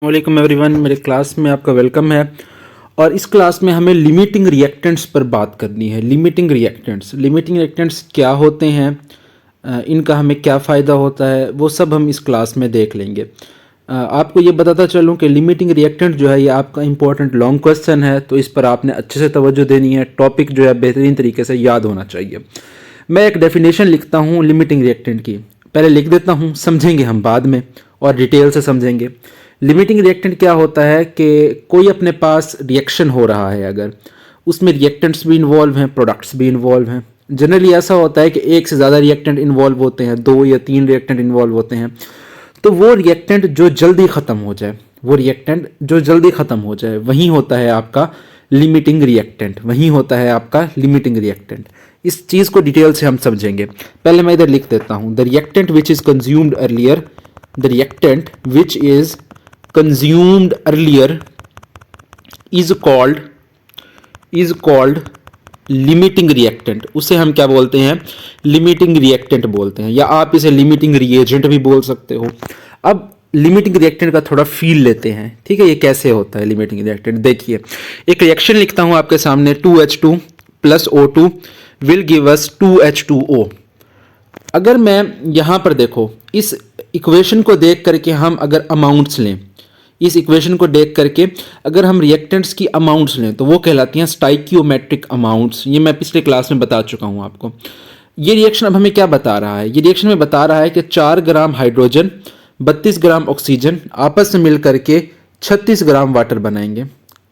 वालेकुम एवरीवन, मेरे क्लास में आपका वेलकम है। और इस क्लास में हमें लिमिटिंग रिएक्टेंट्स पर बात करनी है। लिमिटिंग रिएक्टेंट्स क्या होते हैं, इनका हमें क्या फ़ायदा होता है, वो सब हम इस क्लास में देख लेंगे। आपको ये बताता चलूँ कि लिमिटिंग रिएक्टेंट जो है ये आपका इंपॉर्टेंट लॉन्ग क्वेश्चन है, तो इस पर आपने अच्छे से तवज्जो देनी है। टॉपिक जो है बेहतरीन तरीके से याद होना चाहिए। मैं एक डेफिनेशन लिखता हूँ लिमिटिंग रिएक्टेंट की, पहले लिख देता हूँ, समझेंगे हम बाद में और डिटेल से समझेंगे। लिमिटिंग रिएक्टेंट क्या होता है कि कोई अपने पास रिएक्शन हो रहा है, अगर उसमें रिएक्टेंट्स भी इन्वॉल्व हैं, प्रोडक्ट्स भी इन्वॉल्व हैं। जनरली ऐसा होता है कि एक से ज़्यादा रिएक्टेंट इन्वॉल्व होते हैं, 2 या 3 रिएक्टेंट इन्वॉल्व होते हैं। तो वो रिएक्टेंट जो जल्दी ख़त्म हो जाए, वही होता है आपका लिमिटिंग रिएक्टेंट। इस चीज़ को डिटेल से हम समझेंगे। पहले मैं इधर लिख देता हूँ, the reactant which is consumed earlier is called limiting reactant. उसे हम क्या बोलते हैं? लिमिटिंग रिएक्टेंट बोलते हैं, या आप इसे लिमिटिंग रिएजेंट भी बोल सकते हो। अब लिमिटिंग रिएक्टेंट का थोड़ा फील लेते हैं, ठीक है? ये कैसे होता है लिमिटिंग रिएक्टेंट? देखिए, एक रिएक्शन लिखता हूं आपके सामने, 2H2 plus O2 will give us 2H2O। अगर मैं यहाँ पर देखो, इस इक्वेशन को देख करके हम अगर अमाउंट्स लें, अगर हम रिएक्टेंट्स की अमाउंट्स लें तो वो कहलाती हैं स्टाइकियोमेट्रिक अमाउंट्स। ये मैं पिछले क्लास में बता चुका हूँ आपको। ये रिएक्शन अब हमें क्या बता रहा है? ये रिएक्शन में बता रहा है कि 4 ग्राम हाइड्रोजन 32 ग्राम ऑक्सीजन आपस में मिल करके 36 ग्राम वाटर बनाएंगे।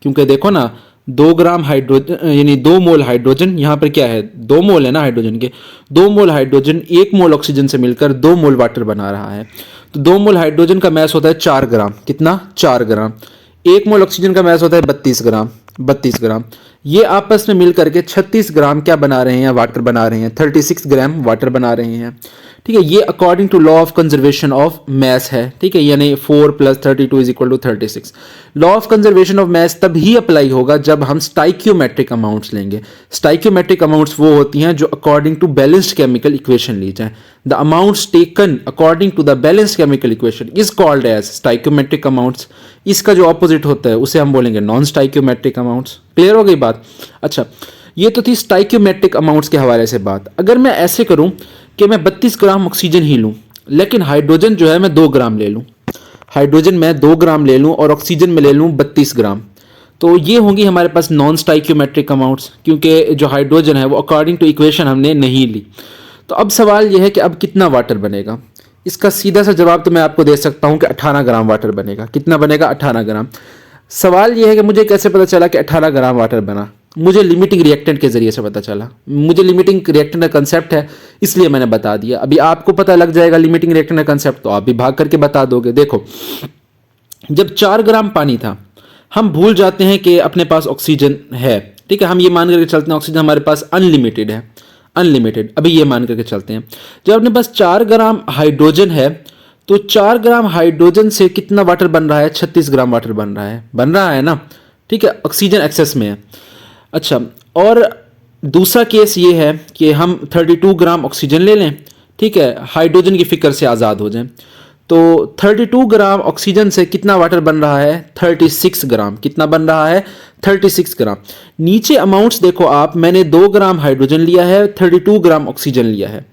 क्योंकि देखो ना, 2 ग्राम हाइड्रोजन यानी 2 मोल हाइड्रोजन, यहाँ पर क्या है, 2 मोल है ना हाइड्रोजन के, 2 मोल हाइड्रोजन 1 मोल ऑक्सीजन से मिलकर 2 मोल वाटर बना रहा है। तो 2 मोल हाइड्रोजन का मैस होता है 4 ग्राम। कितना? 4 ग्राम। 1 मोल ऑक्सीजन का मैस होता है 32 ग्राम। ये आपस में मिल करके 36 ग्राम क्या बना रहे हैं? वाटर बना रहे हैं। 36 ग्राम वाटर बना रहे हैं, ठीक है? ये according to law of conservation of mass है, ठीक है? यानी 4 + 32 = 36। Law of conservation of mass तभी अप्लाई होगा जब हम स्टाइकियोमेट्रिक अमाउंट्स लेंगे। स्टाइकियोमेट्रिक अमाउंट्स वो होती हैं जो according to balanced chemical equation ली जाए। The amounts taken according to the balanced chemical equation is called as stoichiometric amounts. इसका जो ऑपोजिट होता है उसे हम बोलेंगे नॉन स्टाइकियोमेट्रिक अमाउंट्स। क्लियर हो गई बात? अच्छा, ये तो थी स्टाइकियोमेट्रिक अमाउंट्स के हवाले से बात। अगर मैं ऐसे करूं कि मैं 32 ग्राम ऑक्सीजन ही लूं, लेकिन हाइड्रोजन जो है मैं 2 ग्राम ले लूं, और ऑक्सीजन में ले लूं 32 ग्राम, तो ये होंगी हमारे पास नॉन स्टाइकियोमेट्रिक अमाउंट्स, क्योंकि जो हाइड्रोजन है वो अकॉर्डिंग टू इक्वेशन हमने नहीं ली। तो अब सवाल यह है कि अब कितना वाटर बनेगा? इसका सीधा सा जवाब तो मैं आपको दे सकता हूं कि 18 ग्राम वाटर बनेगा। कितना बनेगा? 18 ग्राम। सवाल यह है कि मुझे कैसे पता चला कि 18 ग्राम वाटर बना? मुझे लिमिटिंग रिएक्टेंट के जरिए से पता चला। मुझे लिमिटिंग रिएक्टेंट का कंसेप्ट है, इसलिए मैंने बता दिया। अभी आपको पता लग जाएगा लिमिटिंग रिएक्टेंट का कंसेप्ट, तो आप भी भाग करके बता दोगे। देखो, जब 4 ग्राम पानी था, हम भूल जाते हैं कि अपने पास ऑक्सीजन है, ठीक है? हम ये मान करके चलते हैं ऑक्सीजन हमारे पास अनलिमिटेड है, अभी ये मान करके चलते हैं। जब अपने पास 4 ग्राम हाइड्रोजन है, तो 4 ग्राम हाइड्रोजन से कितना वाटर बन रहा है? 36 ग्राम वाटर बन रहा है ना, ठीक है? ऑक्सीजन एक्सेस में है। अच्छा, और दूसरा केस ये है कि हम 32 ग्राम ऑक्सीजन ले लें, ठीक है? हाइड्रोजन की फिक्र से आज़ाद हो जाएं, तो 32 ग्राम ऑक्सीजन से कितना वाटर बन रहा है? 36 ग्राम। कितना बन रहा है? 36 ग्राम। नीचे अमाउंट्स देखो आप, मैंने 2 ग्राम हाइड्रोजन लिया है, 32 ग्राम ऑक्सीजन लिया है।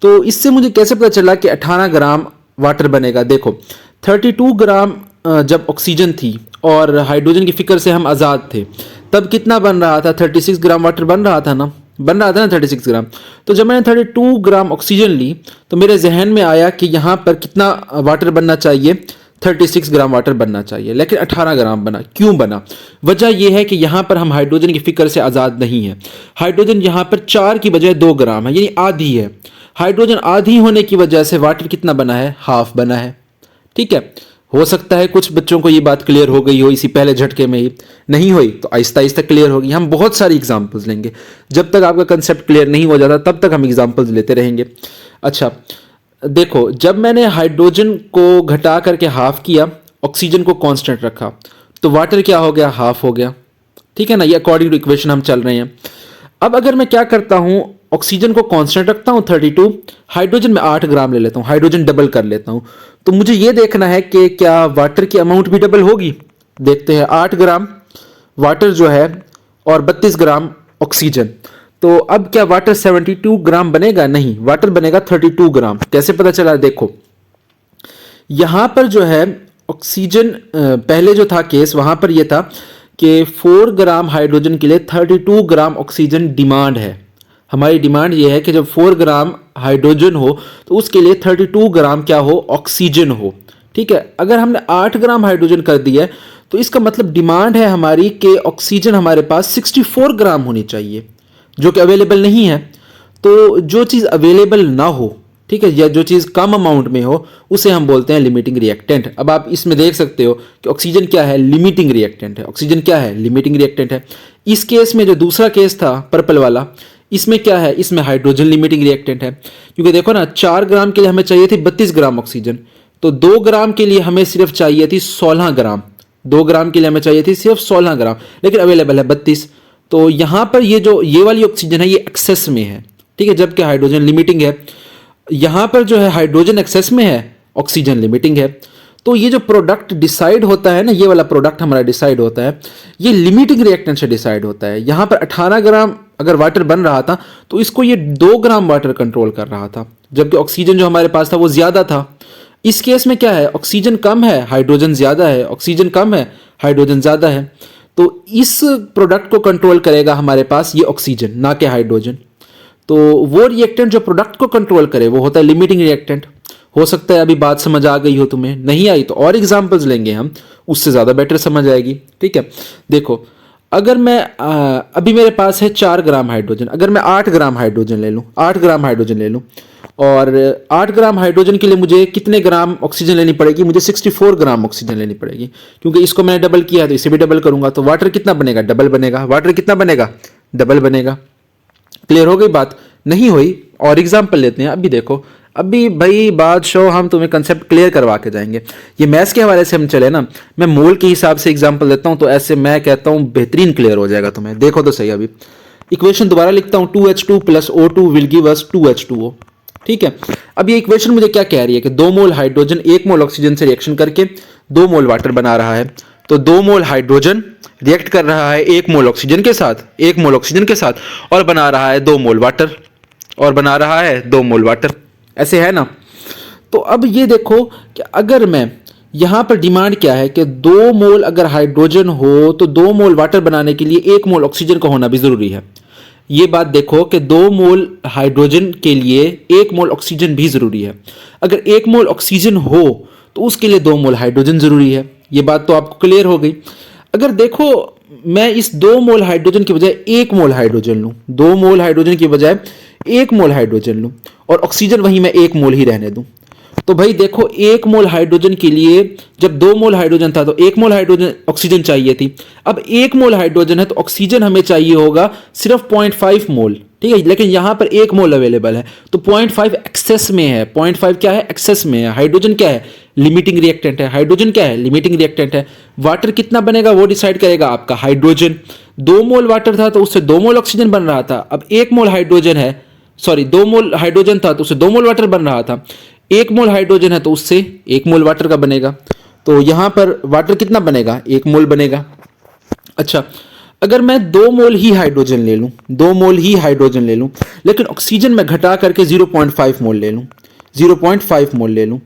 तो इससे मुझे कैसे पता चला कि 18 ग्राम वाटर बनेगा? देखो, 32 ग्राम जब ऑक्सीजन थी और हाइड्रोजन की फिक्र से हम आज़ाद थे, तब कितना बन रहा था? 36 ग्राम वाटर बन रहा था ना 36 ग्राम। तो जब मैंने 32 ग्राम ऑक्सीजन ली, तो मेरे जहन में आया कि यहाँ पर कितना वाटर बनना चाहिए? 36 ग्राम वाटर बनना चाहिए, लेकिन 18 ग्राम बना। क्यों बना? वजह यह है कि यहाँ पर हम हाइड्रोजन की फिक्र से आज़ाद नहीं है। हाइड्रोजन यहाँ पर 4 की बजाय 2 ग्राम है, यानी आधी है। हाइड्रोजन आधी होने की वजह से वाटर कितना बना है? हाफ बना है, ठीक है? हो सकता है कुछ बच्चों को ये बात क्लियर हो गई हो इसी पहले झटके में ही, नहीं हुई तो आहिस्ता आहिस्ता क्लियर होगी। हम बहुत सारी एग्जांपल्स लेंगे, जब तक आपका कंसेप्ट क्लियर नहीं हो जाता तब तक हम एग्जांपल्स लेते रहेंगे। अच्छा, देखो, जब मैंने हाइड्रोजन को घटा करके हाफ किया, ऑक्सीजन को कांस्टेंट रखा, तो वाटर क्या हो गया? हाफ हो गया, ठीक है ना? ये अकॉर्डिंग टू इक्वेशन हम चल रहे हैं। अब अगर मैं क्या करता हूँ, ऑक्सीजन को कांस्टेंट रखता हूँ 32, हाइड्रोजन में 8 ग्राम ले लेता हूँ, हाइड्रोजन डबल कर लेता हूँ। तो मुझे ये देखना है कि क्या वाटर की अमाउंट भी डबल होगी। देखते हैं, 8 ग्राम वाटर जो है और 32 ग्राम ऑक्सीजन। तो अब क्या वाटर 72 ग्राम बनेगा? नहीं, वाटर बनेगा 32 ग्राम। कैसे पता चला? देखो यहां पर जो है ऑक्सीजन, पहले जो था केस वहां पर यह था कि 4 ग्राम हाइड्रोजन के लिए 32 ग्राम ऑक्सीजन डिमांड है। हमारी डिमांड यह है कि जब 4 ग्राम हाइड्रोजन हो तो उसके लिए 32 ग्राम क्या हो? ऑक्सीजन हो। ठीक है, अगर हमने 8 ग्राम हाइड्रोजन कर दिया तो इसका मतलब डिमांड है हमारी कि ऑक्सीजन हमारे पास 64 ग्राम होनी चाहिए, जो कि अवेलेबल नहीं है। तो जो चीज़ अवेलेबल ना हो, ठीक है, या जो चीज़ कम अमाउंट में हो, उसे हम बोलते हैं लिमिटिंग रिएक्टेंट। अब आप इसमें देख सकते हो कि ऑक्सीजन क्या है? लिमिटिंग रिएक्टेंट है। ऑक्सीजन क्या है? लिमिटिंग रिएक्टेंट है। इस केस में जो दूसरा केस था पर्पल वाला, इसमें क्या है? इसमें हाइड्रोजन लिमिटिंग रिएक्टेंट है। क्योंकि देखो ना, 4 ग्राम के लिए हमें चाहिए थी 32 ग्राम ऑक्सीजन, तो 2 ग्राम के लिए हमें सिर्फ चाहिए थी 16 ग्राम। 2 ग्राम के लिए हमें चाहिए थी सिर्फ 16 ग्राम, लेकिन अवेलेबल है 32। तो यहां पर ये वाली ऑक्सीजन है, ये एक्सेस में है। ठीक है, जबकि हाइड्रोजन लिमिटिंग है। यहां पर जो है हाइड्रोजन एक्सेस में है, ऑक्सीजन लिमिटिंग है। तो ये जो प्रोडक्ट डिसाइड होता है ना, ये वाला प्रोडक्ट हमारा डिसाइड होता है, ये लिमिटिंग रिएक्टेंट से डिसाइड होता है। यहां पर 18 ग्राम अगर वाटर बन रहा था तो इसको ये 2 ग्राम वाटर कंट्रोल कर रहा था, जबकि ऑक्सीजन जो हमारे पास था वो ज्यादा था। इस केस में क्या है? ऑक्सीजन कम है, हाइड्रोजन ज्यादा है, ऑक्सीजन कम है, हाइड्रोजन ज्यादा है। तो इस प्रोडक्ट को कंट्रोल करेगा हमारे पास ये ऑक्सीजन, ना कि हाइड्रोजन। तो वो रिएक्टेंट जो प्रोडक्ट को कंट्रोल करे वो होता है लिमिटिंग रिएक्टेंट। हो सकता है अभी बात समझ आ गई हो तुम्हें, नहीं आई तो और एग्जांपल्स लेंगे हम, उससे ज़्यादा बेटर समझ आएगी। ठीक है, देखो अगर मैं अभी मेरे पास है 4 ग्राम हाइड्रोजन, अगर मैं 8 ग्राम हाइड्रोजन ले लूँ, 8 ग्राम हाइड्रोजन ले लूँ, और 8 ग्राम हाइड्रोजन के लिए मुझे कितने ग्राम ऑक्सीजन लेनी पड़ेगी? मुझे 64 ग्राम ऑक्सीजन लेनी पड़ेगी, क्योंकि इसको मैंने डबल किया है तो इसे भी डबल करूंगा। तो वाटर कितना बनेगा? डबल बनेगा। वाटर कितना बनेगा? डबल बनेगा। क्लियर हो गई बात? नहीं हुई? और एग्जाम्पल लेते हैं। अभी देखो, अभी भाई बादशाह हम तुम्हें कंसेप्ट क्लियर करवा के जाएंगे। ये मैथ्स के हवाले से हम चले ना, मैं मोल के हिसाब से एग्जाम्पल देता हूं, तो ऐसे मैं कहता हूं बेहतरीन क्लियर हो जाएगा तुम्हें। देखो तो सही, अभी इक्वेशन दोबारा लिखता हूं, 2H2 + O2 will give us 2H2O। ठीक है, अब ये इक्वेशन मुझे क्या कह रही है कि 2 मोल हाइड्रोजन 1 मोल ऑक्सीजन से रिएक्शन करके 2 मोल वाटर बना रहा है। तो 2 मोल हाइड्रोजन रिएक्ट कर रहा है 1 मोल ऑक्सीजन के साथ, 1 मोल ऑक्सीजन के साथ, और बना रहा है 2 मोल वाटर, और बना रहा है 2 मोल वाटर। ऐसे है ना? तो अब ये देखो कि अगर मैं यहां पर डिमांड क्या है कि 2 मोल अगर हाइड्रोजन हो तो 2 मोल वाटर बनाने के लिए 1 मोल ऑक्सीजन का होना भी जरूरी है। ये बात देखो कि 2 मोल हाइड्रोजन के लिए 1 मोल ऑक्सीजन भी जरूरी है। अगर 1 मोल ऑक्सीजन हो तो उसके लिए 2 मोल हाइड्रोजन जरूरी है। ये बात तो आपको क्लियर हो गई। अगर देखो मैं इस 2 मोल हाइड्रोजन की बजाय 1 मोल हाइड्रोजन लूं, 2 मोल हाइड्रोजन की बजाय 1 मोल हाइड्रोजन लूं, और ऑक्सीजन वहीं मैं 1 मोल ही रहने दूं, तो भाई देखो 1 मोल हाइड्रोजन के लिए जब 2 मोल हाइड्रोजन था तो 1 मोल हाइड्रोजन ऑक्सीजन चाहिए थी। अब 1 मोल हाइड्रोजन है तो ऑक्सीजन हमें चाहिए होगा सिर्फ 0.5 मोल। ठीक है, लेकिन यहां पर 1 मोल अवेलेबल है, तो 0.5 एक्सेस में है। 0.5 क्या है? एक्सेस में है। हाइड्रोजन क्या है? लिमिटिंग रिएक्टेंट है। हाइड्रोजन क्या है? लिमिटिंग रिएक्टेंट है। वाटर कितना बनेगा वो डिसाइड करेगा आपका हाइड्रोजन। 2 मोल वाटर था तो उससे 2 मोल ऑक्सीजन बन रहा था। अब 1 मोल हाइड्रोजन है, सॉरी 2 मोल हाइड्रोजन था तो उससे 2 मोल वाटर बन रहा था। 1 मोल हाइड्रोजन है तो उससे 1 मोल वाटर का बनेगा। तो यहां पर वाटर कितना बनेगा? 1 मोल बनेगा। अच्छा, अगर मैं 2 मोल ही हाइड्रोजन ले लूं, 2 मोल ही हाइड्रोजन ले लूं, लेकिन ऑक्सीजन में घटा करके 0.5 मोल ले लूं, 0.5 मोल ले लूं,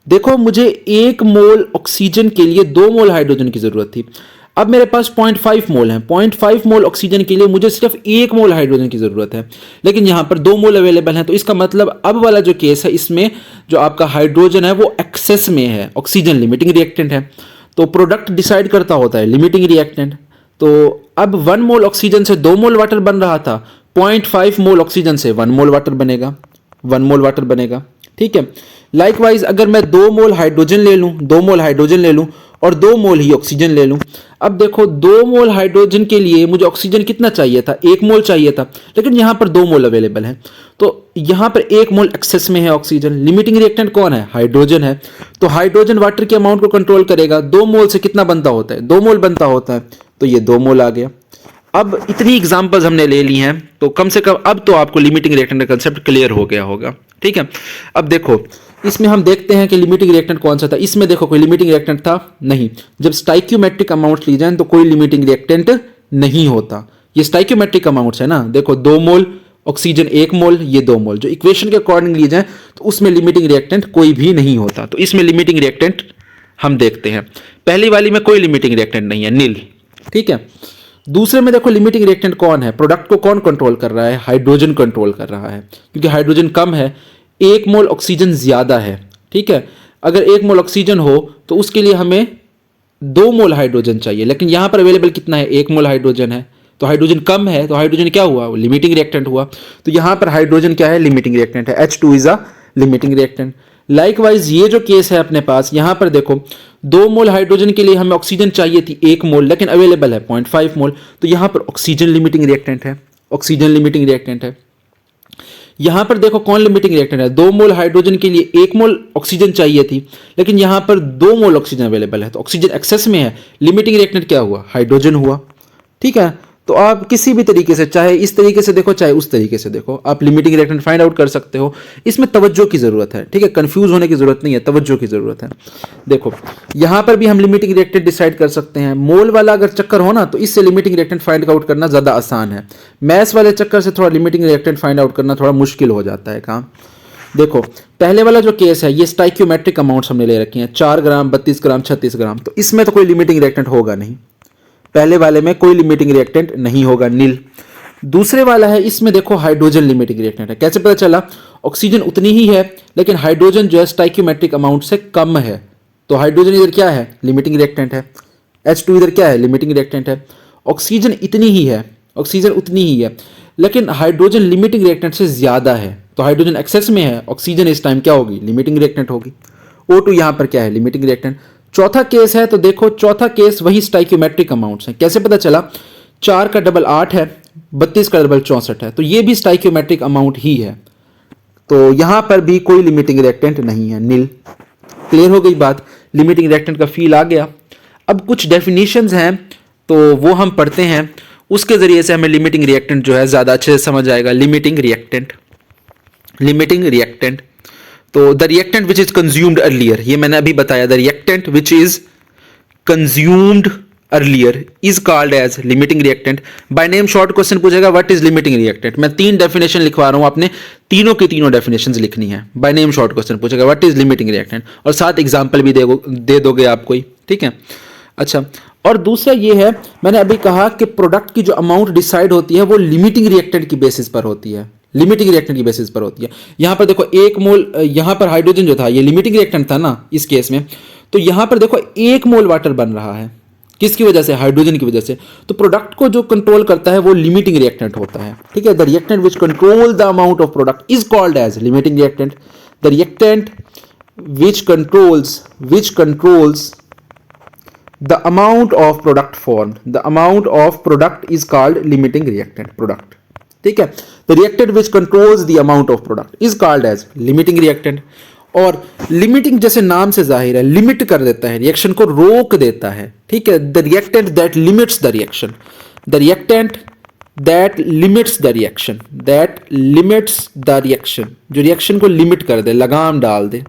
देखो मुझे 1 मोल ऑक्सीजन के लिए 2 मोल हाइड्रोजन की जरूरत थी। अब मेरे पास 0.5 मोल है। 0.5 मोल ऑक्सीजन के लिए मुझे सिर्फ 1 मोल हाइड्रोजन की जरूरत है, लेकिन यहां पर 2 मोल अवेलेबल है। तो इसका मतलब अब वाला जो केस है, इसमें जो आपका हाइड्रोजन है वो एक्सेस में है, ऑक्सीजन लिमिटिंग रिएक्टेंट है। तो प्रोडक्ट डिसाइड करता होता है लिमिटिंग रिएक्टेंट। तो अब 1 मोल ऑक्सीजन से 2 मोल वाटर बन रहा था, 0.5 मोल ऑक्सीजन से 1 मोल वाटर बनेगा, 1 मोल वाटर बनेगा। ठीक है, लाइकवाइज अगर मैं 2 मोल हाइड्रोजन ले लूं, 2 मोल हाइड्रोजन ले लूं और 2 मोल ही ऑक्सीजन ले लूं। अब देखो 2 मोल हाइड्रोजन के लिए मुझे ऑक्सीजन कितना चाहिए था? 1 मोल चाहिए था, लेकिन यहां पर 2 मोल अवेलेबल है। तो यहां पर 1 मोल एक्सेस में है ऑक्सीजन। लिमिटिंग रिएक्टेंट कौन है? हाइड्रोजन है। तो हाइड्रोजन वाटर के अमाउंट को कंट्रोल करेगा। 2 मोल से कितना बनता होता है? 2 मोल बनता होता है, तो ये 2 मोल आ गया। अब इतनी एग्जांपल्स हमने ले ली हैं तो कम से कम अब तो आपको लिमिटिंग रिएक्टेंट का कंसेप्ट क्लियर हो गया होगा। ठीक है, अब देखो इसमें हम देखते हैं कि लिमिटिंग रिएक्टेंट कौन सा था। इसमें देखो कोई लिमिटिंग रिएक्टेंट था नहीं। जब स्टाइक्योमेट्रिक अमाउंट्स ली जाए तो कोई लिमिटिंग रिएक्टेंट नहीं होता। ये स्टाइक्योमेट्रिक अमाउंट्स है ना, देखो 2 मोल ऑक्सीजन 1 मोल, ये 2 मोल, जो इक्वेशन के अकॉर्डिंग ली जाए तो उसमें लिमिटिंग रिएक्टेंट कोई भी नहीं होता। तो इसमें लिमिटिंग रिएक्टेंट हम देखते हैं। पहली वाली में कोई लिमिटिंग रिएक्टेंट नहीं है, नील। ठीक है, दूसरे में देखो लिमिटिंग रिएक्टेंट कौन है, प्रोडक्ट को कौन कंट्रोल कर रहा है, हाइड्रोजन कंट्रोल कर रहा है, क्योंकि हाइड्रोजन कम है, 1 मोल ऑक्सीजन ज्यादा है। ठीक है, अगर 1 मोल ऑक्सीजन हो तो उसके लिए हमें 2 मोल हाइड्रोजन चाहिए, लेकिन यहां पर अवेलेबल कितना है, 1 मोल हाइड्रोजन है। तो हाइड्रोजन कम है, तो हाइड्रोजन क्या हुआ, लिमिटिंग रिएक्टेंट हुआ। तो यहां पर हाइड्रोजन क्या है, लिमिटिंग रिएक्टेंट है, H2 is a limiting reactant. Likewise ये जो केस है अपने पास, यहां पर देखो 2 मोल हाइड्रोजन के लिए हमें ऑक्सीजन चाहिए थी 1 मोल, लेकिन अवेलेबल है 0.5 मोल। तो यहां पर ऑक्सीजन लिमिटिंग रिएक्टेंट है, ऑक्सीजन लिमिटिंग रिएक्टेंट है। यहां पर देखो कौन लिमिटिंग रिएक्टेंट है, 2 मोल हाइड्रोजन के लिए 1 मोल ऑक्सीजन चाहिए थी, लेकिन यहां पर 2 मोल ऑक्सीजन अवेलेबल है, तो ऑक्सीजन एक्सेस में है, लिमिटिंग रिएक्टेंट क्या हुआ, हाइड्रोजन हुआ। ठीक है, तो आप किसी भी तरीके से, चाहे इस तरीके से देखो चाहे उस तरीके से देखो, आप लिमिटिंग रिएक्टेंट फाइंड आउट कर सकते हो। इसमें तवज्जो की जरूरत है। ठीक है, कंफ्यूज होने की जरूरत नहीं है, तवज्जो की जरूरत है। देखो यहां पर भी हम लिमिटिंग रिएक्टेंट डिसाइड कर सकते हैं। मोल वाला अगर चक्कर हो ना तो इससे लिमिटिंग रिएक्टेंट फाइंड आउट करना ज्यादा आसान है। मैस वाले चक्कर से थोड़ा लिमिटिंग रिएक्टेंट फाइंड आउट करना थोड़ा मुश्किल हो जाता है काम। देखो पहले वाला जो केस है, ये स्टाइक्योमेट्रिक अमाउंट्स हमने ले रखी हैं, 4 ग्राम, 32 ग्राम, 36 ग्राम, तो इसमें तो कोई लिमिटिंग रिएक्टेंट होगा नहीं। पहले वाले में कोई लिमिटिंग रिएक्टेंट नहीं होगा, नील। दूसरे वाला है, इसमें देखो हाइड्रोजन लिमिटिंग रिएक्टेंट है। कैसे पता चला, ऑक्सीजन उतनी ही है लेकिन हाइड्रोजन जो है स्टाइक्योमेट्रिक अमाउंट से कम है, तो हाइड्रोजन इधर क्या है, लिमिटिंग रिएक्टेंट है। H2 इधर क्या है, लिमिटिंग रिएक्टेंट है। ऑक्सीजन इतनी ही है, ऑक्सीजन उतनी ही है, लेकिन हाइड्रोजन लिमिटिंग रिएक्टेंट से ज्यादा है, तो हाइड्रोजन एक्सेस में है, ऑक्सीजन इस टाइम क्या होगी, लिमिटिंग रिएक्टेंट होगी। O2 यहां पर क्या है, लिमिटिंग रिएक्टेंट। चौथा केस है, तो देखो चौथा केस वही स्टाइक्योमेट्रिक अमाउंट्स है। कैसे पता चला, 4 का डबल 8 है, 32 का डबल 64 है, तो ये भी स्टाइक्योमेट्रिक अमाउंट ही है। तो यहां पर भी कोई लिमिटिंग रिएक्टेंट नहीं है, नील। क्लियर हो गई बात, लिमिटिंग रिएक्टेंट का फील आ गया। अब कुछ डेफिनेशंस हैं तो वो हम पढ़ते हैं, उसके जरिए से हमें लिमिटिंग रिएक्टेंट जो है ज्यादा अच्छे से समझ आएगा। लिमिटिंग रिएक्टेंट, लिमिटिंग रिएक्टेंट, तो the reactant which is consumed earlier, ये मैंने अभी बताया, the reactant which is consumed earlier is called as limiting reactant. By name short question पूछेगा व्हाट इज लिमिटिंग रिएक्टेंट। मैं 3 डेफिनेशन लिखवा रहा हूं, आपने तीनों की तीनों डेफिनेशंस लिखनी है। बाय नेम शॉर्ट क्वेश्चन पूछेगा व्हाट इज लिमिटिंग रिएक्टेंट, और साथ एग्जांपल भी दे दोगे आप कोई। ठीक है, अच्छा, और दूसरा ये है, मैंने अभी कहा कि प्रोडक्ट की जो अमाउंट डिसाइड होती है वो लिमिटिंग रिएक्टेंट की बेसिस पर होती है, लिमिटिंग रिएक्टेंट की बेसिस पर होती है। यहां पर देखो 1 मोल, यहां पर हाइड्रोजन जो था ये लिमिटिंग रिएक्टेंट था ना इस केस में, तो यहां पर देखो 1 मोल वाटर बन रहा है, किसकी वजह से, हाइड्रोजन की वजह से। तो प्रोडक्ट को जो कंट्रोल करता है वो लिमिटिंग रिएक्टेंट होता है। ठीक है, the reactant which control the amount of product is called as limiting reactant. The reactant which controls the amount of product formed, the amount of product is called limiting reactant product। ठीक है, the reactant which controls the amount of product is called as limiting reactant। और limiting जैसे नाम से जाहिर है, limit कर देता है, रिएक्शन को रोक देता है। ठीक है, the reactant that limits the reaction, the reactant that limits the reaction, that limits the reaction, जो रिएक्शन को लिमिट कर दे, लगाम डाल दे,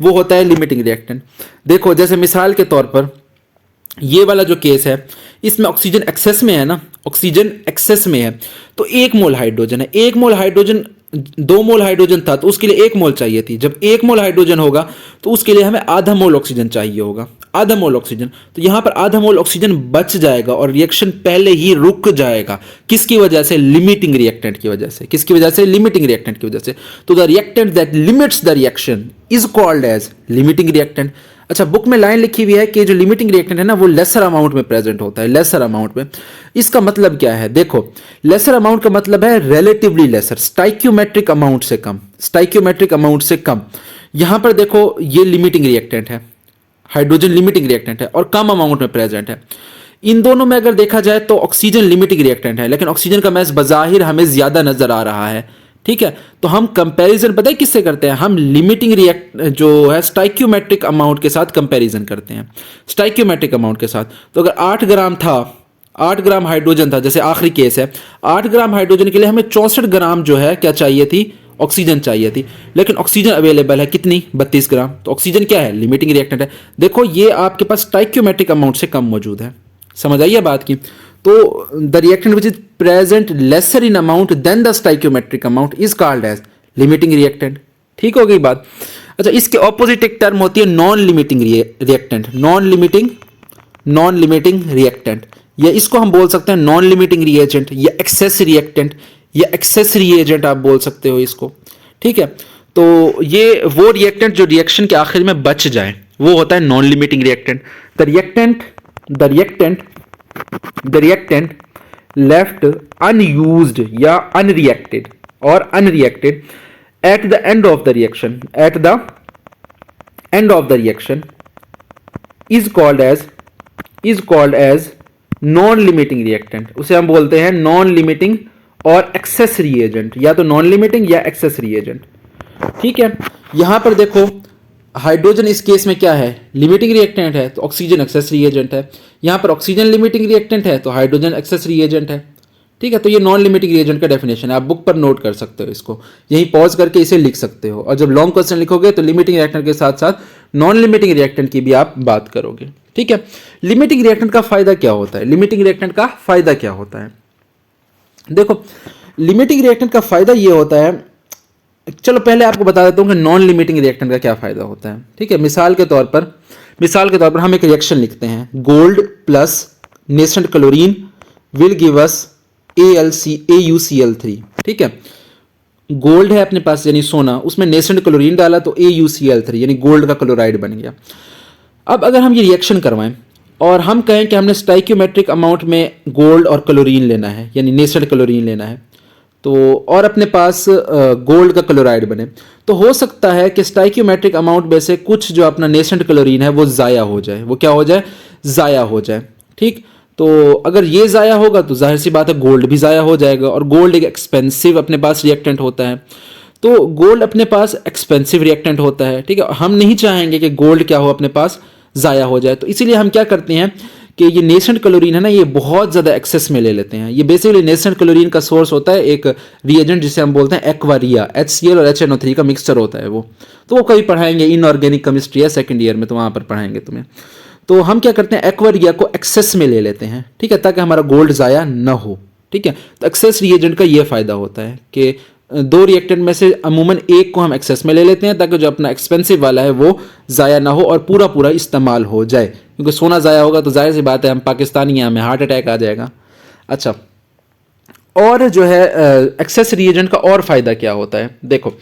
वो होता है लिमिटिंग रिएक्टेंट। देखो जैसे मिसाल के तौर पर ये वाला जो केस है, इसमें ऑक्सीजन एक्सेस में है ना, ऑक्सीजन एक्सेस में है, तो 1 मोल हाइड्रोजन है, 1 मोल हाइड्रोजन, 2 मोल हाइड्रोजन था तो उसके लिए 1 मोल चाहिए थी। जब 1 मोल हाइड्रोजन होगा तो उसके लिए हमें आधा मोल ऑक्सीजन चाहिए होगा, आधा मोल ऑक्सीजन। तो यहां पर आधा मोल ऑक्सीजन बच जाएगा और रिएक्शन पहले ही रुक जाएगा। किसकी वजह से, लिमिटिंग रिएक्टेंट की वजह से। किसकी वजह से, लिमिटिंग रिएक्टेंट की वजह से। तो the reactant that limits the reaction is called as limiting reactant. अच्छा, बुक में लाइन लिखी हुई है कि जो लिमिटिंग रिएक्टेंट है ना वो लेसर अमाउंट में प्रेजेंट होता है, लेसर अमाउंट में। इसका मतलब क्या है, देखो लेसर अमाउंट का मतलब है रिलेटिवली लेसर, स्टाइक्योमेट्रिक अमाउंट से कम, स्टाइक्योमेट्रिक अमाउंट से कम। यहां पर देखो ये लिमिटिंग रिएक्टेंट है, हाइड्रोजन लिमिटिंग रिएक्टेंट है और कम अमाउंट में प्रेजेंट है। इन दोनों में अगर देखा जाए तो ऑक्सीजन लिमिटिंग रिएक्टेंट है, लेकिन ऑक्सीजन का मैस बजाहिर हमें ज्यादा नजर आ रहा है। ठीक है, तो हम कंपैरिजन पता है किससे करते हैं, हम लिमिटिंग जो है स्टाइक्योमेट्रिक अमाउंट के साथ कंपैरिजन करते हैं, स्टाइक्योमेट्रिक अमाउंट के साथ। तो अगर 8 ग्राम था 8 ग्राम हाइड्रोजन था, जैसे आखिरी केस है, 8 ग्राम हाइड्रोजन के लिए हमें 64 ग्राम जो है क्या चाहिए थी, ऑक्सीजन चाहिए थी, लेकिन ऑक्सीजन अवेलेबल है कितनी, 32 ग्राम। तो ऑक्सीजन क्या है, लिमिटिंग रिएक्टेंट है। देखो ये आपके पास स्टोइकियोमेट्रिक अमाउंट से कम मौजूद है, समझ आइए बात की। तो the reactant which is present lesser in amount than the stoichiometric amount is called as limiting reactant. ठीक हो गई बात। अच्छा, इसके ऑपोजिट एक टर्म होती है non limiting reactant, non limiting reactant, या इसको हम बोल सकते हैं नॉन लिमिटिंग रिएजेंट या एक्सेस रिएक्टेंट या एक्सेस रिएजेंट आप बोल सकते हो इसको। ठीक है, तो ये वो रिएक्टेंट जो रिएक्शन के आखिर में बच जाए वो होता है non limiting reactant. The reactant left unused या अनरिएक्टेड और unreacted at the end of the reaction is called as non limiting reactant. उसे हम बोलते हैं नॉन लिमिटिंग और एक्सेस रिएजेंट, या तो नॉन लिमिटिंग या एक्सेस रिएजेंट। ठीक है, यहां पर देखो हाइड्रोजन इस केस में क्या है, लिमिटिंग रिएक्टेंट है, तो ऑक्सीजन एक्सेस रिएजेंट है। यहां पर ऑक्सीजन लिमिटिंग रिएक्टेंट है तो हाइड्रोजन एक्सेस रिएजेंट है। ठीक है, तो ये नॉन लिमिटिंग रिएजेंट का डेफिनेशन है, आप बुक पर नोट कर सकते हो इसको, यहीं पॉज करके इसे लिख सकते हो, और जब लॉन्ग क्वेश्चन लिखोगे तो लिमिटिंग रिएक्टेंट के साथ साथ नॉन लिमिटिंग रिएक्टेंट की भी आप बात करोगे। ठीक है, लिमिटिंग रिएक्टेंट का फायदा क्या होता है, लिमिटिंग रिएक्टेंट का फायदा क्या होता है, देखो लिमिटिंग रिएक्टेंट का फायदा ये होता है, चलो पहले आपको बता देता हूं कि नॉन लिमिटिंग रिएक्टेंट का क्या फायदा होता है। ठीक है, मिसाल के तौर पर हम एक रिएक्शन लिखते हैं, gold plus nascent chlorine will give us AuCl3। ठीक है, गोल्ड है अपने पास यानी सोना, उसमें नेसेंट क्लोरीन डाला तो AuCl3 यानी गोल्ड का क्लोराइड बन गया। अब अगर हम ये रिएक्शन करवाएं और हम कहें कि हमने स्टोइकियोमेट्रिक अमाउंट में गोल्ड और क्लोरीन लेना है यानी नेसेंट क्लोरीन लेना है, तो और अपने पास गोल्ड का क्लोराइड बने, तो हो सकता है कि स्टोइकियोमेट्रिक अमाउंट में से कुछ जो अपना नेसेंट क्लोरीन है वो ज़ाया हो जाए, वो क्या हो जाए, ज़ाया हो जाए। ठीक, तो अगर ये ज़ाया होगा तो जाहिर सी बात है गोल्ड भी ज़ाया हो जाएगा, और गोल्ड एक एक्सपेंसिव अपने पास रिएक्टेंट होता है, तो गोल्ड अपने पास एक्सपेंसिव रिएक्टेंट होता है। ठीक है, हम नहीं चाहेंगे कि गोल्ड क्या हो अपने पास ज़ाया हो जाए, तो इसीलिए हम क्या करते हैं कि ये नेसेंट क्लोरीन है ना, ये बहुत ज़्यादा एक्सेस में ले लेते हैं। ये बेसिकली नेसेंट क्लोरीन का सोर्स होता है एक रिएजेंट जिसे हम बोलते हैं एक्वारिया, HCl और HNO3 का मिक्सचर होता है वो, तो वो कभी पढ़ाएंगे, इनऑर्गेनिक केमिस्ट्री है सेकंड ईयर में, तो वहाँ पर पढ़ाएंगे तुम्हें। तो हम क्या करते हैं, एक्वारिया को एक्सेस में ले लेते हैं। ठीक है, ताकि हमारा गोल्ड ज़ाया ना हो। ठीक है, तो एक्सेस रिएजेंट का ये फ़ायदा होता है कि दो रिएक्टेंट में से अमूमन एक को हम एक्सेस में ले लेते हैं ताकि जो अपना एक्सपेंसिव वाला है वो ज़ाया ना हो और पूरा पूरा इस्तेमाल हो जाए, क्योंकि सोना ज़ाया होगा तो जाहिर सी बात है हम पाकिस्तानी हैं, हमें हार्ट अटैक आ जाएगा। अच्छा, और जो है एक्सेस रिएजेंट का और फ़ायदा क्या होता है, देखो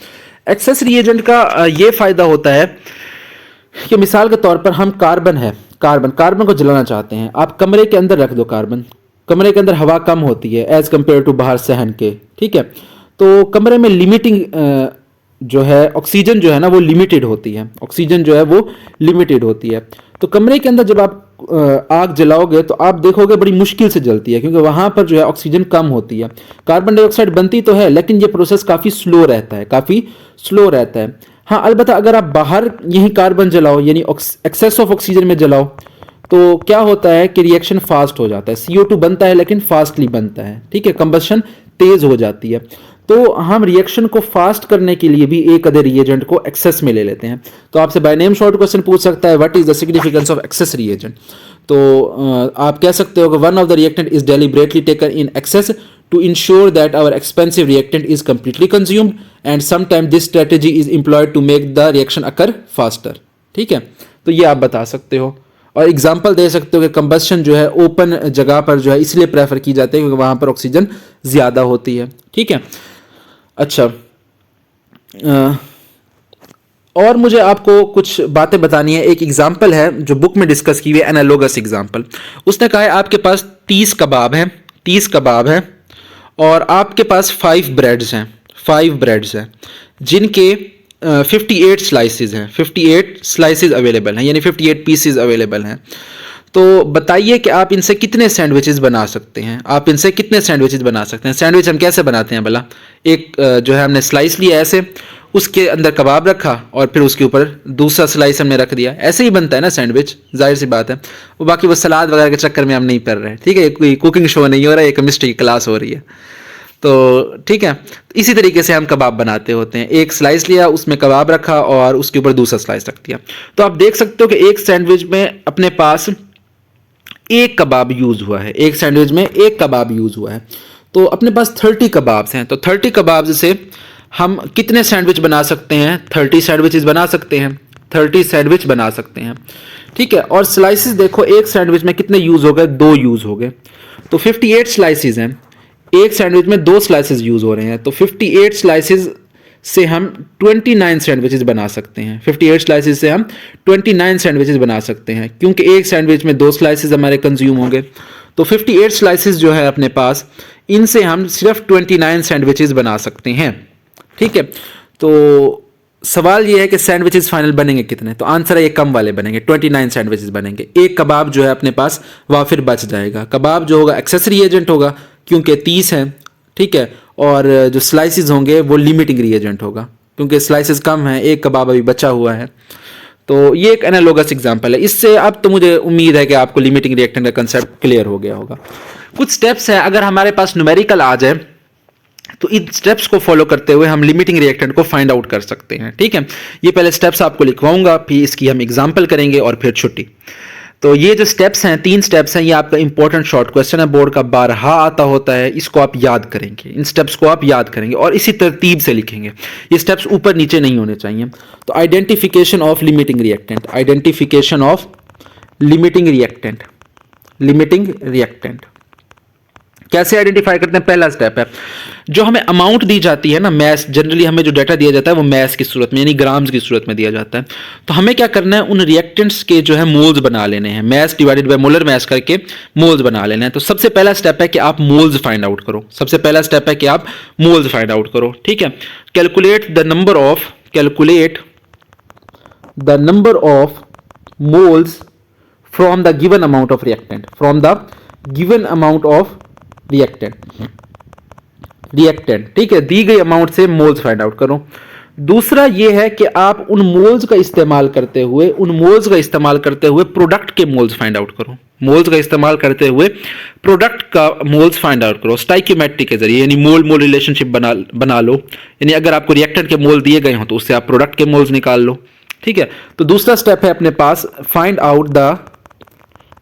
एक्सेस रिएजेंट का ये फ़ायदा होता है कि मिसाल के तौर पर हम कार्बन को जलाना चाहते हैं, आप कमरे के अंदर रख दो कार्बन, कमरे के अंदर हवा कम होती है एज़ कम्पेयर टू बाहर सहन के। ठीक है, तो कमरे में लिमिटिंग जो है ऑक्सीजन जो है ना वो लिमिटेड होती है, ऑक्सीजन जो है वो लिमिटेड होती है। तो कमरे के अंदर जब आप आग जलाओगे तो आप देखोगे बड़ी मुश्किल से जलती है, क्योंकि वहाँ पर जो है ऑक्सीजन कम होती है। कार्बन डाइऑक्साइड बनती तो है लेकिन ये प्रोसेस काफ़ी स्लो रहता है। हाँ, अलबत्ता अगर आप बाहर यही कार्बन जलाओ यानी एक्सेस ऑफ ऑक्सीजन में जलाओ तो क्या होता है कि रिएक्शन फास्ट हो जाता है, CO2 बनता है लेकिन फास्टली बनता है। ठीक है, कंबशन तेज हो जाती है। तो हम रिएक्शन को फास्ट करने के लिए भी एक अदर रिएजेंट को एक्सेस में ले लेते हैं। तो आपसे बाय नेम शॉर्ट क्वेश्चन पूछ सकता है, what is the significance of access reagent. तो आप कह सकते हो कि one of the reactant is deliberately taken in excess to ensure that our expensive reactant is completely consumed, and sometimes this strategy is employed to make the reaction occur faster। ठीक है, तो ये आप बता सकते हो और एग्जांपल दे सकते हो कि कंबस्शन जो है ओपन जगह पर जो है इसलिए प्रेफर की जाती है क्योंकि वहाँ पर ऑक्सीजन ज़्यादा होती है। ठीक है, अच्छा और मुझे आपको कुछ बातें बतानी है। एक एग्जांपल है जो बुक में डिस्कस की हुई है, एनालोगस एग्जांपल। उसने कहा है आपके पास 30 कबाब हैं और आपके पास 5 ब्रेड्स हैं जिनके 58 स्लाइसेस हैं, 58 स्लाइसेस अवेलेबल हैं यानी 58 पीसेस अवेलेबल हैं। तो बताइए कि आप इनसे कितने सैंडविचेस बना सकते हैं, आप इनसे कितने सैंडविचेस बना सकते हैं। सैंडविच हम कैसे बनाते हैं भला, एक जो है हमने स्लाइस लिया ऐसे, उसके अंदर कबाब रखा और फिर उसके ऊपर दूसरा स्लाइस हमने रख दिया, ऐसे ही बनता है ना सैंडविच, जाहिर सी बात है। वो बाकी वो सलाद वगैरह के चक्कर में हम नहीं कर रहे हैं, ठीक है, कोई कुकिंग शो नहीं हो रहा है, एक केमिस्ट्री की क्लास हो रही है। तो ठीक है, इसी तरीके से हम कबाब बनाते होते हैं, एक स्लाइस लिया उसमें कबाब रखा और उसके ऊपर दूसरा स्लाइस रख दिया। तो आप देख सकते हो कि एक सैंडविच में अपने पास एक कबाब यूज हुआ है, एक सैंडविच में एक कबाब यूज हुआ है। तो अपने पास 30 कबाब्स हैं, तो 30 कबाब्स से हम कितने सैंडविच बना सकते हैं, 30 सैंडविचेस बना सकते हैं, 30 सैंडविच बना सकते हैं, ठीक है। और स्लाइसेस देखो, एक सैंडविच में कितने यूज हो गए, 2 यूज हो गए, तो 58 स्लाइसेस हैं, एक सैंडविच में 2 स्लाइसेस यूज हो रहे हैं, तो 58 स्लाइसेस से हम 29 सैंडविचेस बना सकते हैं। 58 स्लाइसेस से हम 29 सैंडविचेस बना सकते हैं, क्योंकि एक सैंडविच में 2 स्लाइसेस हमारे कंज्यूम होंगे। तो 58 स्लाइसेस जो है अपने पास, इनसे हम सिर्फ 29 सैंडविचेस बना सकते हैं, ठीक है। तो सवाल ये है कि सैंडविचेस फाइनल बनेंगे कितने, तो आंसर है ये कम वाले बनेंगे, 29 सैंडविचेस बनेंगे। एक कबाब जो है अपने पास वाफिर बच जाएगा, कबाब जो होगा एक्सेसरी एजेंट होगा क्योंकि 30 हैं, ठीक है, और जो स्लाइसेस होंगे वो लिमिटिंग रिएजेंट होगा क्योंकि स्लाइसेस कम हैं, एक कबाब अभी बचा हुआ है। तो ये एक एनालॉगस एग्जांपल है, इससे अब तो मुझे उम्मीद है कि आपको लिमिटिंग रिएक्टेंट का कंसेप्ट क्लियर हो गया होगा। कुछ स्टेप्स है, अगर हमारे पास न्यूमेरिकल आ जाए तो इन स्टेप्स को फॉलो करते हुए हम लिमिटिंग रिएक्टेंट को फाइंड आउट कर सकते हैं, ठीक है। ये पहले स्टेप्स आपको लिखवाऊंगा, फिर इसकी हम एग्जांपल करेंगे और फिर छुट्टी। तो ये जो स्टेप्स हैं, 3 स्टेप्स हैं, ये आपका इंपॉर्टेंट शॉर्ट क्वेश्चन है, बोर्ड का बारहा आता होता है, इसको आप याद करेंगे, इन स्टेप्स को आप याद करेंगे और इसी तरतीब से लिखेंगे, ये स्टेप्स ऊपर नीचे नहीं होने चाहिए। तो identification of limiting reactant, identification of limiting reactant, limiting reactant कैसे आइडेंटिफाई करते हैं। पहला स्टेप है, जो हमें अमाउंट दी जाती है ना, मैस, जनरली हमें जो डाटा दिया जाता है वो मैस की सूरत में यानी ग्राम्स की सूरत में दिया जाता है। तो हमें क्या करना है, उन रिएक्टेंट्स के जो है मोल्स बना लेने हैं, mess divided by molar mess करके मोल्स बना लेने हैं। तो सबसे पहला स्टेप है कि आप मोल्स फाइंड आउट करो, सबसे पहला स्टेप है कि आप मोल्स फाइंड आउट करो, ठीक है। Calculate the number of, calculate the number of moles from the given amount of reactant, from the given amount of reactant, reactant, ठीक है, दी गई अमाउंट से मोल्स फाइंड आउट करो। दूसरा ये है कि आप उन मोल्स का इस्तेमाल करते हुए, उन मोल्स का इस्तेमाल करते हुए प्रोडक्ट के मोल्स फाइंड आउट करो, मोल्स का इस्तेमाल करते हुए प्रोडक्ट का मोल्स फाइंड आउट करो स्टाइकियोमेट्री के जरिए, यानी मोल मोल रिलेशनशिप बना लो, यानी अगर आपको रिएक्टेंट के मोल दिए गए हो तो उससे आप प्रोडक्ट के मोल्स निकाल लो, ठीक है। तो दूसरा स्टेप है अपने पास, find out the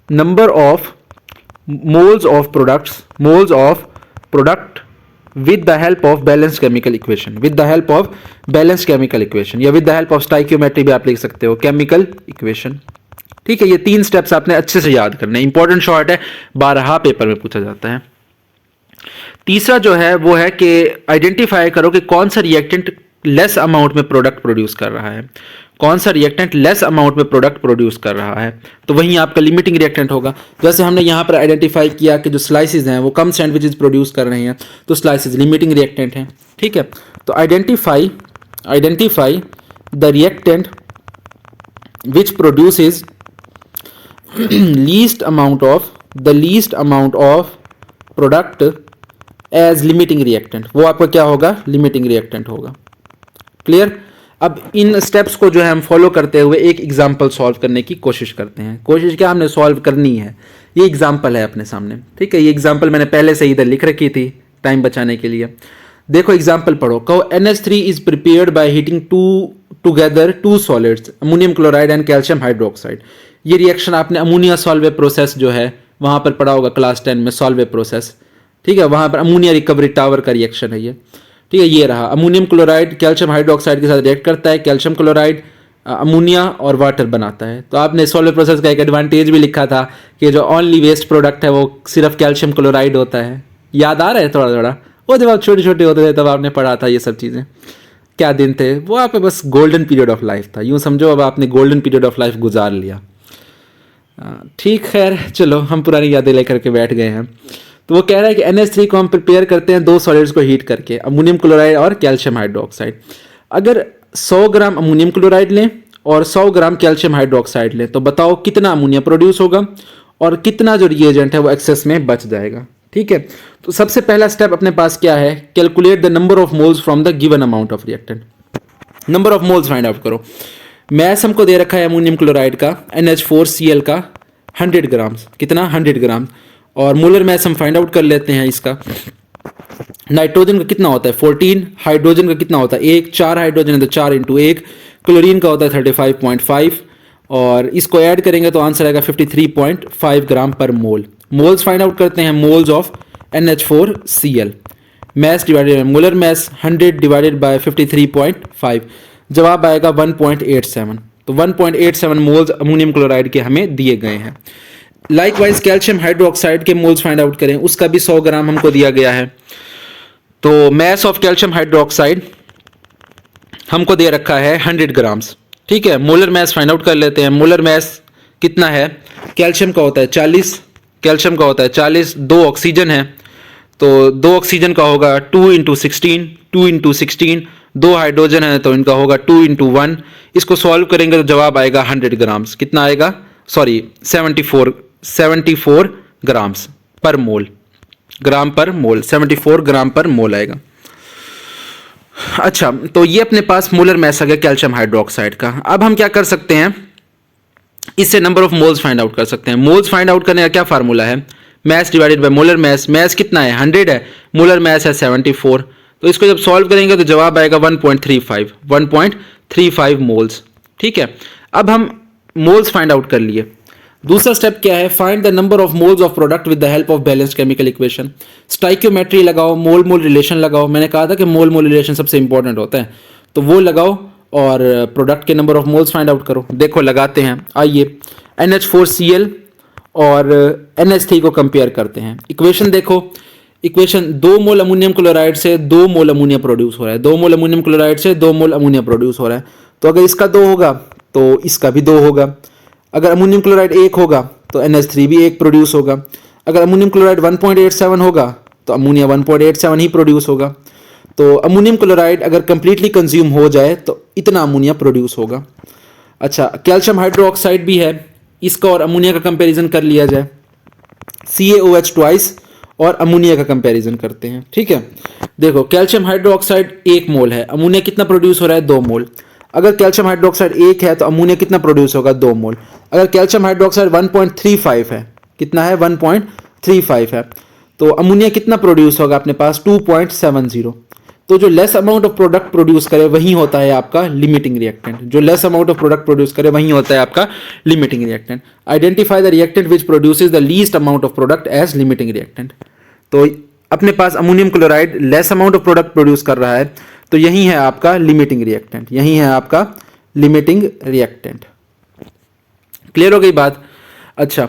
number of moles of products, moles of product with the help of balanced chemical equation, with the help of balanced chemical equation, या with the help of stoichiometry भी आप लिख सकते हो, chemical equation, ठीक है। ये 3 steps आपने अच्छे से याद करने, इंपॉर्टेंट शॉर्ट है, 12 पेपर में पूछा जाता है। तीसरा जो है वो है कि आइडेंटिफाई करो कि कौन सा रिएक्टेंट लेस अमाउंट में प्रोडक्ट प्रोड्यूस कर रहा है, कौन सा रिएक्टेंट लेस अमाउंट में प्रोडक्ट प्रोड्यूस कर रहा है, तो वहीं आपका लिमिटिंग रिएक्टेंट होगा। जैसे हमने यहाँ पर आइडेंटिफाई किया कि जो स्लाइसेस हैं वो कम सैंडविचेस प्रोड्यूस कर रहे हैं, तो स्लाइसेस लिमिटिंग रिएक्टेंट हैं, ठीक है। तो identify the reactant which produces least amount of product as limiting reactant, वो आपका क्या होगा, लिमिटिंग रिएक्टेंट होगा। क्लियर। अब इन स्टेप्स को जो है हम फॉलो करते हुए एक एग्जांपल सॉल्व करने की कोशिश करते हैं। कोशिश क्या हमने सॉल्व करनी है, ये एग्जांपल है अपने सामने, ठीक है। ये एग्जांपल मैंने पहले से इधर लिख रखी थी टाइम बचाने के लिए। देखो एग्जांपल पढ़ो, कहो NH3 is prepared by heating together 2 solids, ammonium chloride and calcium hydroxide. ये रिएक्शन आपने अमोनिया सॉल्वे प्रोसेस जो है वहां पर पढ़ा होगा क्लास 10 में, सॉल्वे प्रोसेस, ठीक है। वहां पर अमोनिया रिकवरी टावर का रिएक्शन है ये, ठीक है। ये रहा, अमोनियम क्लोराइड कैल्शियम हाइड्रोक्साइड के साथ रिएक्ट करता है, कैल्शियम क्लोराइड अमोनिया और वाटर बनाता है। तो आपने सॉल्वे प्रोसेस का एक एडवांटेज भी लिखा था कि जो ओनली वेस्ट प्रोडक्ट है वो सिर्फ कैल्शियम क्लोराइड होता है। याद आ रहा है थोड़ा थोड़ा, वो जब आप छोटे छोटे होते थे तब आपने पढ़ा था ये सब चीज़ें। क्या दिन थे वो, आप बस गोल्डन पीरियड ऑफ लाइफ था, यूँ समझो अब आपने गोल्डन पीरियड ऑफ लाइफ गुजार लिया। ठीक, खैर चलो हम पुरानी यादें लेकर के बैठ गए हैं। तो वो कह रहा है कि NH3 को हम प्रिपेयर करते हैं 2 सॉलिड्स को हीट करके, अमोनियम क्लोराइड और कैल्शियम हाइड्रोक्साइड। अगर 100 ग्राम अमोनियम क्लोराइड लें और 100 ग्राम कैल्शियम हाइड्रोक्साइड लें, तो बताओ कितना अमोनिया प्रोड्यूस होगा और कितना जो रिएजेंट है वो एक्सेस में बच जाएगा। ठीक है, तो सबसे पहला स्टेप अपने पास क्या है, calculate the number of moles from the given amount of reactant. Number of moles find out करो। मैस हमको दे रखा है अमोनियम क्लोराइड का NH4Cl का 100 ग्राम, कितना 100 ग्राम, और मोलर मैस हम फाइंड आउट कर लेते हैं इसका। नाइट्रोजन का कितना होता है 14, हाइड्रोजन का कितना होता है 1, 4 हाइड्रोजन है तो 4 इंटू 1, क्लोरीन का होता है 35.5, और इसको ऐड करेंगे तो आंसर आएगा 53.5 ग्राम पर मोल। मोल्स फाइंड आउट करते हैं, moles of NH4Cl, mess divided by molar mess 100 divided by 53.5, जवाब आएगा 1.87। तो 1.87 मोल्स अमोनियम क्लोराइड के हमें दिए गए हैं। लाइकवाइज कैल्शियम हाइड्रोक्साइड के मोल्स फाइंड आउट करें, उसका भी 100 ग्राम हमको दिया गया है। तो मैस ऑफ कैल्शियम हाइड्रोक्साइड हमको दे रखा है 100 ग्राम्स। ठीक है, मोलर मैस फाइंड आउट कर लेते हैं। मोलर मैस कितना है, कैल्शियम का होता है 40, कैल्शियम का होता है 40, 2 ऑक्सीजन है तो 2 ऑक्सीजन का होगा 2 इंटू 16, 2 इंटू 16, 2 हाइड्रोजन है तो इनका होगा 2 इंटू 1। इसको सॉल्व करेंगे तो जवाब आएगा 100 ग्राम्स, कितना आएगा, सॉरी 74 ग्राम्स पर मोल, ग्राम पर मोल, 74 ग्राम पर मोल आएगा। अच्छा, तो ये अपने पास मोलर मैस आ गया कैल्शियम हाइड्रोक्साइड का। अब हम क्या कर सकते हैं, इससे number of moles find out कर सकते हैं। मोल्स फाइंड आउट करने का क्या फार्मूला है, mass divided by molar mass. Mass कितना है 100 है, मोलर मैस है 74, तो इसको जब सॉल्व करेंगे तो जवाब आएगा 1.35 मोल्स। ठीक है, अब हम मोल्स फाइंड आउट कर लिए। दूसरा स्टेप क्या है, find the number of moles of product with the help of balanced chemical equation. Stoichiometry लगाओ, मोल मोल रिलेशन लगाओ। मैंने कहा था कि मोल मोल रिलेशन सबसे इंपॉर्टेंट होता है, तो वो लगाओ और प्रोडक्ट के number of moles find out करो। देखो लगाते हैं, आइए NH4Cl और NH3 को कंपेयर करते हैं। इक्वेशन देखो, इक्वेशन 2 मोल अमोनियम क्लोराइड से 2 मोल अमोनिया प्रोड्यूस हो रहा है, 2 मोल अमोनियम क्लोराइड से 2 मोल अमोनिया प्रोड्यूस हो रहा है। तो अगर इसका 2 होगा तो इसका भी 2 होगा। अगर अमोनियम क्लोराइड 1 होगा तो NH3 भी 1 प्रोड्यूस होगा। अगर अमोनियम क्लोराइड 1.87 होगा तो अमोनिया 1.87 ही प्रोड्यूस होगा। तो अमोनियम क्लोराइड अगर कंप्लीटली कंज्यूम हो जाए तो इतना अमोनिया प्रोड्यूस होगा। अच्छा, कैल्शियम हाइड्रोक्साइड भी है, इसका और अमोनिया का कंपैरिजन कर लिया जाए। CaOH ट्वाइस और अमोनिया का कंपैरिजन करते हैं। ठीक है, देखो कैल्शियम हाइड्रोक्साइड 1 मोल है, अमोनिया कितना प्रोड्यूस हो रहा है 2 मोल। अगर कैल्शियम हाइड्रोक्साइड 1 है तो अमोनिया कितना प्रोड्यूस होगा 2 मोल। अगर कैल्शियम हाइड्रोक्साइड 1.35 है, कितना है 1.35 है, तो अमोनिया कितना प्रोड्यूस होगा अपने पास 2.70। तो जो less amount of product produce करे वही होता है आपका लिमिटिंग रिएक्टेंट। जो less amount of product produce करे वही होता है आपका limiting reactant. Identify the reactant which produces the least amount of product as limiting reactant. तो अपने पास ammonium chloride less amount of product produce कर रहा है, तो यही है आपका लिमिटिंग रिएक्टेंट, यही है आपका लिमिटिंग रिएक्टेंट। क्लियर हो गई बात। अच्छा,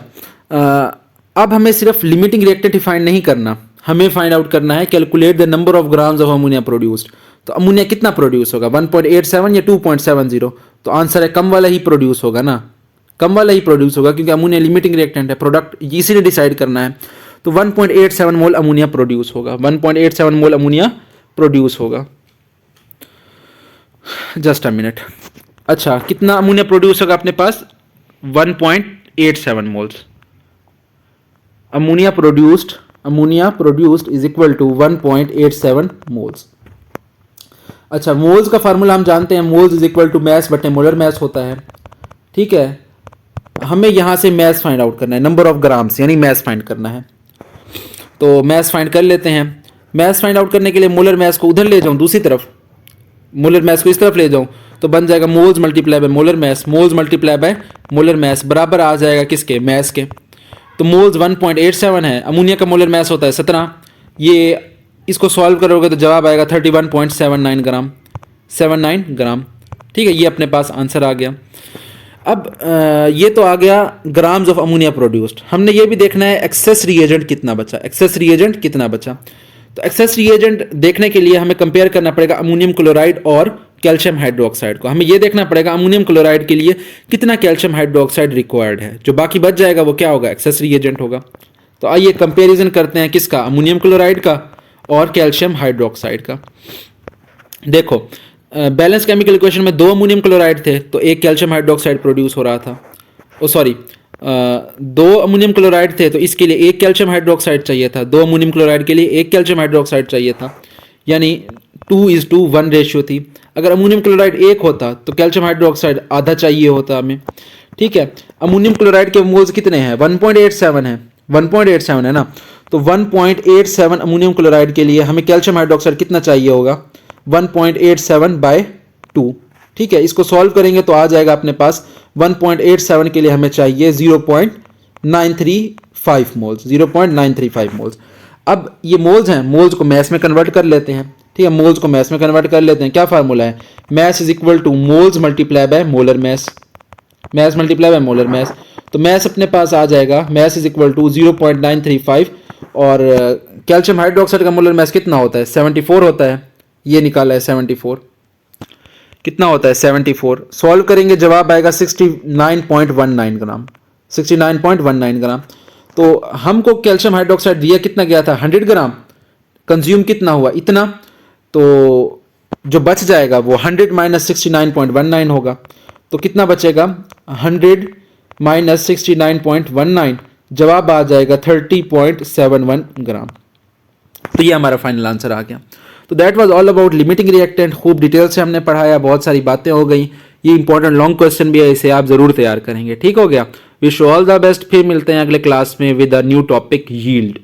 अब हमें सिर्फ लिमिटिंग रिएक्टेंट ही फाइंड नहीं करना, हमें फाइंड आउट करना है calculate the number of grams of ammonia produced. तो अमोनिया कितना प्रोड्यूस होगा 1.87 या 2.70, तो आंसर है कम वाला ही प्रोड्यूस होगा ना, कम वाला ही प्रोड्यूस होगा क्योंकि अमोनिया लिमिटिंग रिएक्टेंट है, प्रोडक्ट इसीलिए डिसाइड करना है। तो 1.87 मोल अमोनिया प्रोड्यूस होगा, 1.87 मोल अमोनिया प्रोड्यूस होगा। Just a minute. अच्छा, कितना अमोनिया प्रोड्यूस होगा अपने पास 1.87 moles. Ammonia produced is equal to 1.87 moles. अच्छा, मोल्स का फार्मूला हम जानते हैं, moles is equal to mass बटे मोलर मैस होता है। ठीक है, हमें यहां से मैस फाइंड आउट करना है, नंबर ऑफ ग्राम्स यानी मैस फाइंड करना है। तो मैस फाइंड कर लेते हैं। मैस फाइंड आउट करने के लिए मोलर मैस को उधर ले जाऊं, दूसरी तरफ, मोलर मैस को इस तरफ ले जाऊं तो बन जाएगा moles multiply by molar mess, moles multiply by molar mess बराबर आ जाएगा किसके, मैस के। तो मोल्स 1.87 है, अमोनिया का मोलर मैस होता है 17, ये इसको सॉल्व करोगे तो जवाब आएगा 31.79 ग्राम, 79 ग्राम। ठीक है, ये अपने पास आंसर आ गया। अब ये तो आ गया ग्राम्स ऑफ अमोनिया प्रोड्यूस्ड। हमने ये भी देखना है एक्सेस रिएजेंट कितना बचा, एक्सेस रिएजेंट कितना बचा। तो एक्सेस रिएजेंट देखने के लिए हमें कंपेयर करना पड़ेगा अमोनियम क्लोराइड और कैल्शियम हाइड्रोक्साइड को। हमें यह देखना पड़ेगा अमोनियम क्लोराइड के लिए कितना कैल्शियम हाइड्रोक्साइड रिक्वायर्ड है, जो बाकी बच जाएगा वो क्या होगा, एक्सेस रिएजेंट होगा। तो आइए कंपैरिजन करते हैं किसका, अमोनियम क्लोराइड का और कैल्शियम हाइड्रोक्साइड का। देखो बैलेंस केमिकल इक्वेशन में 2 अमोनियम क्लोराइड थे तो एक कैल्शियम हाइड्रोक्साइड प्रोड्यूस हो रहा था। ओ सॉरी, 2 अमोनियम क्लोराइड थे तो इसके लिए एक कैल्शियम हाइड्रोक्साइड चाहिए था, 2 अमोनियम क्लोराइड के लिए एक कैल्शियम हाइड्रोक्साइड चाहिए था, यानी 2:1 रेशियो थी। अगर अमोनियम क्लोराइड एक होता तो कैल्शियम हाइड्रोक्साइड आधा चाहिए होता हमें। ठीक है, अमोनियम क्लोराइड के मोल्स कितने हैं? 1.87 है, 1.87 है ना, तो 1.87 अमोनियम क्लोराइड के लिए हमें कैल्शियम हाइड्रोक्साइड कितना चाहिए होगा? 1.87/2। ठीक है, इसको सॉल्व करेंगे तो आ जाएगा अपने पास 1.87 के लिए हमें चाहिए 0.935 मोल्स, 0.935 मोल्स। अब ये मोल्स हैं, मोल्स को मैस में कन्वर्ट कर लेते हैं। ठीक है, मोल्स को मैस में कन्वर्ट कर लेते हैं। क्या फार्मूला है? Mass is equal to moles multiply by molar mass, mass multiply by molar mass. तो मैस अपने पास आ जाएगा, मैस इज इक्वल टू 0.935 और कैल्शियम हाइड्रोक्साइड का मोलर मैस कितना होता है? 74 होता है। ये निकाला है 74, कितना होता है? 74। सॉल्व करेंगे जवाब आएगा 69.19 ग्राम, 69.19 ग्राम। तो हमको कैल्शियम हाइड्रोक्साइड दिया कितना गया था? 100 ग्राम। कंज्यूम कितना हुआ? इतना। तो जो बच जाएगा वो 100 माइनस 69.19 होगा। तो कितना बचेगा? 100 माइनस 69.19, जवाब आ जाएगा 30.71 ग्राम। तो ये हमारा फाइनल आंसर आ गया। तो that was all about limiting reactant. खूब डिटेल से हमने पढ़ाया, बहुत सारी बातें हो गई। ये इंपॉर्टेंट लॉन्ग क्वेश्चन भी है, इसे आप जरूर तैयार करेंगे। ठीक हो गया। Wish you all the best. फिर मिलते हैं अगले क्लास में with a new topic, yield.